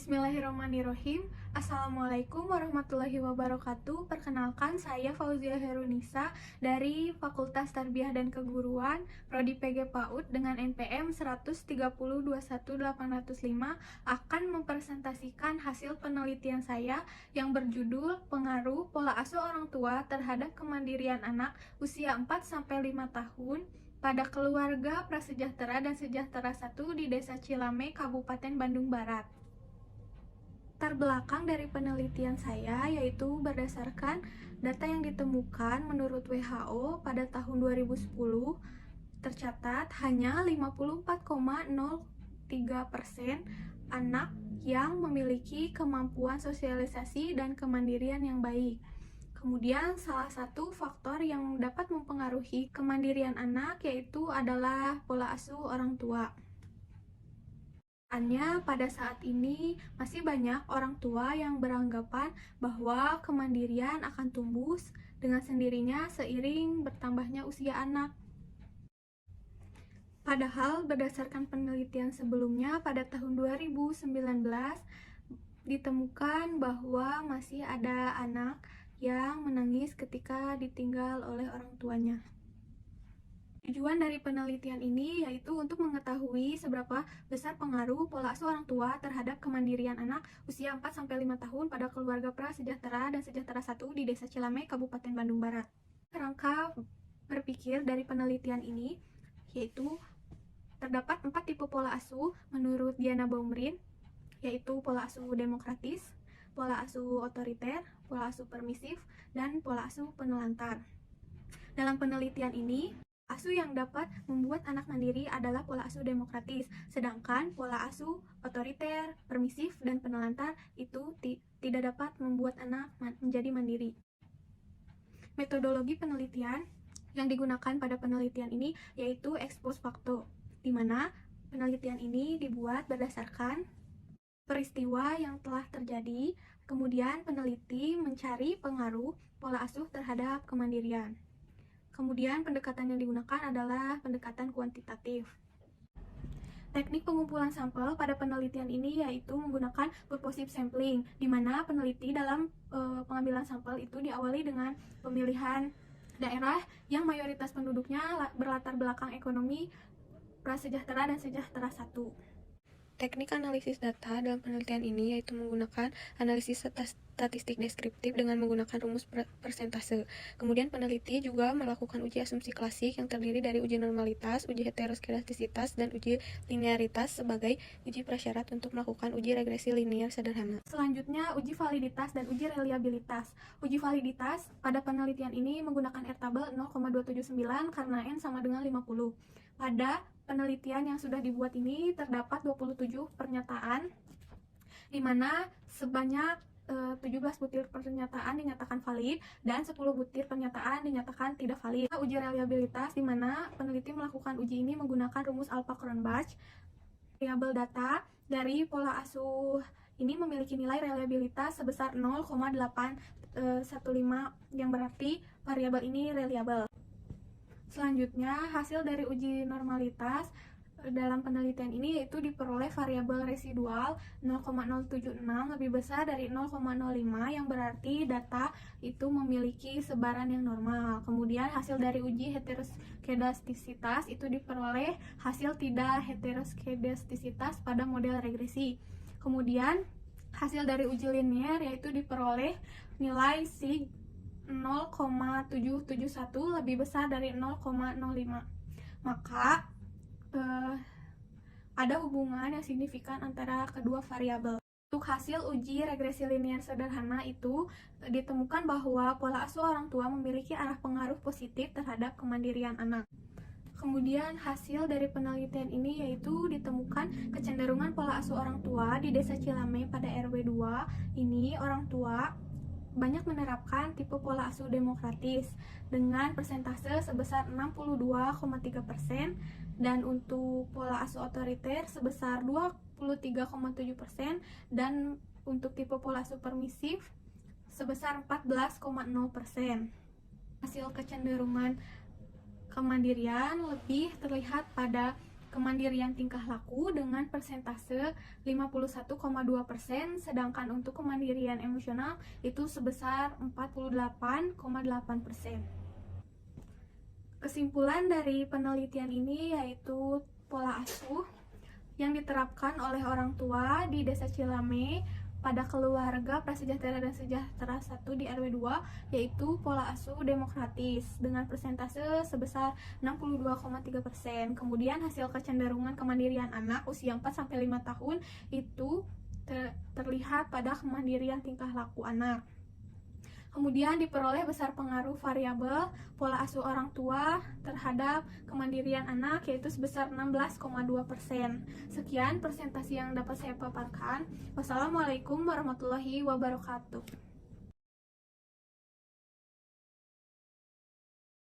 Bismillahirrahmanirrahim. Assalamualaikum warahmatullahi wabarakatuh. Perkenalkan, saya Fauzia Herunisa dari Fakultas Tarbiyah dan Keguruan, Prodi PG PAUD dengan NPM 130211805 akan mempresentasikan hasil penelitian saya yang berjudul Pengaruh Pola Asuh Orang Tua terhadap Kemandirian Anak Usia 4-5 tahun pada keluarga prasejahtera dan sejahtera 1 di Desa Cilame, Kabupaten Bandung Barat. Latar belakang dari penelitian saya yaitu berdasarkan data yang ditemukan menurut WHO pada tahun 2010, tercatat hanya 54,03% anak yang memiliki kemampuan sosialisasi dan kemandirian yang baik. Kemudian salah satu faktor yang dapat mempengaruhi kemandirian anak yaitu adalah pola asuh orang tua. Pada saat ini masih banyak orang tua yang beranggapan bahwa kemandirian akan tumbuh dengan sendirinya seiring bertambahnya usia anak. Padahal berdasarkan penelitian sebelumnya pada tahun 2019 ditemukan bahwa masih ada anak yang menangis ketika ditinggal oleh orang tuanya. Tujuan dari penelitian ini yaitu untuk mengetahui seberapa besar pengaruh pola asuh orang tua terhadap kemandirian anak usia 4-5 tahun pada keluarga prasejahtera dan sejahtera 1 di Desa Cilame, Kabupaten Bandung Barat. Kerangka berpikir dari penelitian ini yaitu terdapat 4 tipe pola asuh menurut Diana Baumrind, yaitu pola asuh demokratis, pola asuh otoriter, pola asuh permisif, dan pola asuh penelantar. Dalam penelitian ini, asuh yang dapat membuat anak mandiri adalah pola asuh demokratis, sedangkan pola asuh otoriter, permisif, dan penelantar itu tidak dapat membuat anak menjadi mandiri. Metodologi penelitian yang digunakan pada penelitian ini yaitu ex post facto, di mana penelitian ini dibuat berdasarkan peristiwa yang telah terjadi, kemudian peneliti mencari pengaruh pola asuh terhadap kemandirian. Kemudian pendekatan yang digunakan adalah pendekatan kuantitatif. Teknik pengumpulan sampel pada penelitian ini yaitu menggunakan purposive sampling, di mana peneliti dalam pengambilan sampel itu diawali dengan pemilihan daerah yang mayoritas penduduknya berlatar belakang ekonomi prasejahtera dan sejahtera 1. Teknik analisis data dalam penelitian ini yaitu menggunakan analisis statistik deskriptif dengan menggunakan rumus persentase. Kemudian peneliti juga melakukan uji asumsi klasik yang terdiri dari uji normalitas, uji heteroskedastisitas, dan uji linearitas sebagai uji prasyarat untuk melakukan uji regresi linear sederhana. Selanjutnya, uji validitas dan uji reliabilitas. Uji validitas pada penelitian ini menggunakan R-tabel 0,279 karena N sama dengan 50. Pada penelitian yang sudah dibuat ini terdapat 27 pernyataan, di mana sebanyak 17 butir pernyataan dinyatakan valid dan 10 butir pernyataan dinyatakan tidak valid. Uji reliabilitas, di mana peneliti melakukan uji ini menggunakan rumus Alpha-Cronbach. Variabel data dari pola asuh ini memiliki nilai reliabilitas sebesar 0,815 yang berarti variabel ini reliable. Selanjutnya, hasil dari uji normalitas dalam penelitian ini yaitu diperoleh variabel residual 0,076 lebih besar dari 0,05 yang berarti data itu memiliki sebaran yang normal. Kemudian hasil dari uji heteroskedastisitas itu diperoleh hasil tidak heteroskedastisitas pada model regresi. Kemudian hasil dari uji linear yaitu diperoleh nilai sig 0,771 lebih besar dari 0,05. Maka ada hubungan yang signifikan antara kedua variabel. Untuk hasil uji regresi linear sederhana itu ditemukan bahwa pola asuh orang tua memiliki arah pengaruh positif terhadap kemandirian anak. Kemudian hasil dari penelitian ini yaitu ditemukan kecenderungan pola asuh orang tua di Desa Cilame pada RW 2 ini orang tua banyak menerapkan tipe pola asuh demokratis dengan persentase sebesar 62,3% dan untuk pola asuh otoriter sebesar 23,7% dan untuk tipe pola asuh permisif sebesar 14,0%. Hasil kecenderungan kemandirian lebih terlihat pada kemandirian tingkah laku dengan persentase 51,2%, sedangkan untuk kemandirian emosional itu sebesar 48,8%. Kesimpulan dari penelitian ini yaitu pola asuh yang diterapkan oleh orang tua di Desa Cilame pada keluarga prasejahtera dan sejahtera 1 di RW 2 yaitu pola asuh demokratis dengan persentase sebesar 62,3%. Kemudian hasil kecenderungan kemandirian anak usia 4-5 tahun itu terlihat pada kemandirian tingkah laku anak. Kemudian diperoleh besar pengaruh variabel pola asuh orang tua terhadap kemandirian anak yaitu sebesar 16,2%. Sekian presentasi yang dapat saya paparkan. Wassalamualaikum warahmatullahi wabarakatuh.